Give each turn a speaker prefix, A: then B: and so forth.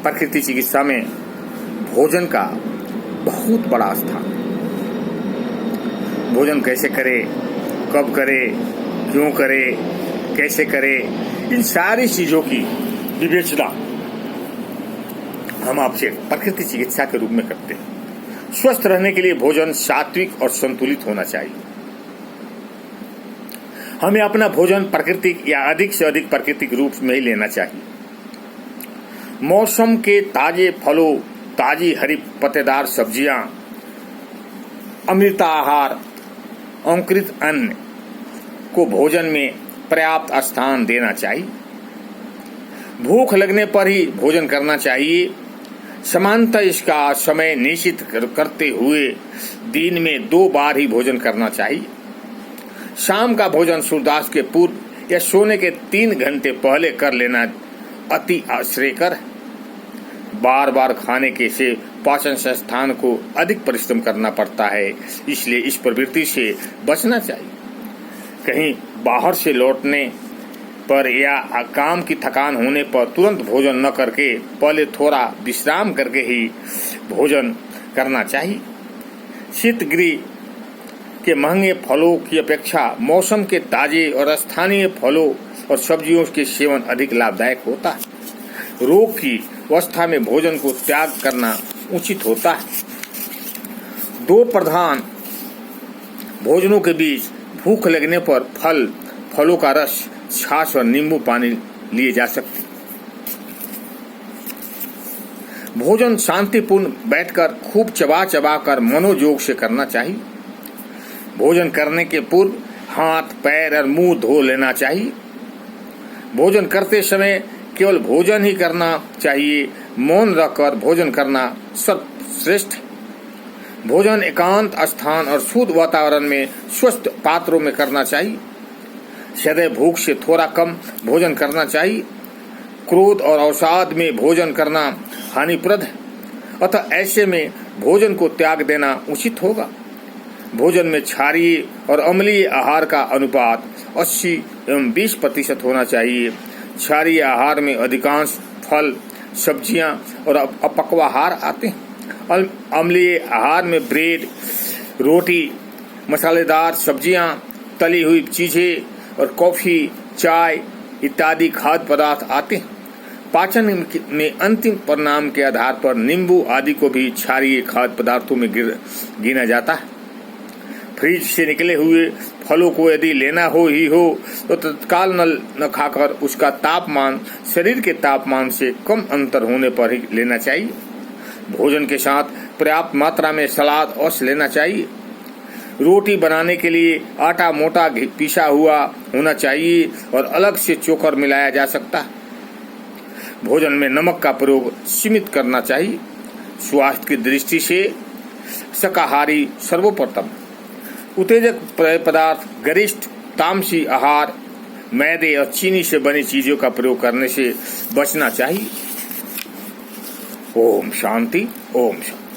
A: प्रकृति चिकित्सा में भोजन का बहुत बड़ा स्थान। भोजन कैसे करे, कब करे, क्यों करे, कैसे करे, इन सारी चीजों की विवेचना हम आपसे प्रकृति चिकित्सा के रूप में करते हैं। स्वस्थ रहने के लिए भोजन सात्विक और संतुलित होना चाहिए। हमें अपना भोजन प्राकृतिक या अधिक से अधिक प्राकृतिक रूप में ही लेना चाहिए। मौसम के ताजे फलों, ताजी हरी पत्तेदार सब्जियां, अमृत आहार, अंकुरित अन्न को भोजन में पर्याप्त स्थान देना चाहिए। भूख लगने पर ही भोजन करना चाहिए। समानतः इसका समय निश्चित करते हुए दिन में 2 बार ही भोजन करना चाहिए। शाम का भोजन सूर्यास्त के पूर्व या सोने के 3 घंटे पहले कर लेना अति आश्चर्यकर है। बार बार खाने के से पाचन संस्थान को अधिक परिश्रम करना पड़ता है, इसलिए इस प्रवृत्ति से बचना चाहिए। कहीं बाहर से लौटने पर या काम की थकान होने पर तुरंत भोजन न करके पहले थोड़ा विश्राम करके ही भोजन करना चाहिए। शीतगृह के महंगे फलों की अपेक्षा मौसम के ताजे और स्थानीय फलों और सब्जियों के सेवन अधिक लाभदायक होता है। रोग की अवस्था में भोजन को त्याग करना उचित होता है। 2 प्रधान भोजनों के बीच भूख लगने पर फलों का रस, छाछ और नींबू पानी लिए जा सकते। भोजन शांतिपूर्ण बैठकर खूब चबा चबा कर मनोयोग से करना चाहिए। भोजन करने के पूर्व हाथ, पैर और मुंह धो लेना चाहिए। भोजन करते समय केवल भोजन ही करना चाहिए। मौन रखकर भोजन करना सर्वश्रेष्ठ है। भोजन एकांत स्थान और शुद्ध वातावरण में स्वस्थ पात्रों में करना चाहिए। सदैव भूख से थोड़ा कम भोजन करना चाहिए। क्रोध और अवसाद में भोजन करना हानिप्रद है, अतः ऐसे में भोजन को त्याग देना उचित होगा। भोजन में क्षारीय और अम्लीय आहार का अनुपात 80 एवं 20% होना चाहिए। क्षारीय आहार में अधिकांश फल, सब्जियां और अपक्वाहार आते हैं। अम्लीय आहार में ब्रेड, रोटी, मसालेदार सब्जियां, तली हुई चीजें और कॉफी, चाय इत्यादि खाद्य पदार्थ आते हैं। पाचन में अंतिम परिणाम के आधार पर नींबू आदि को भी क्षारीय खाद्य पदार्थों में गिना जाता है। फ्रिज से निकले हुए फलों को यदि लेना हो तो तत्काल न खाकर उसका तापमान शरीर के तापमान से कम अंतर होने पर ही लेना चाहिए। भोजन के साथ पर्याप्त मात्रा में सलाद अवश्य लेना चाहिए। रोटी बनाने के लिए आटा मोटा पिसा हुआ होना चाहिए और अलग से चोकर मिलाया जा सकता है। भोजन में नमक का प्रयोग सीमित करना चाहिए। स्वास्थ्य की दृष्टि से शाकाहारी सर्वोत्तम। उत्तेजक पदार्थ, गरिष्ठ तामसी आहार, मैदे और चीनी से बनी चीजों का प्रयोग करने से बचना चाहिए। ओम शांति, ओम शांति।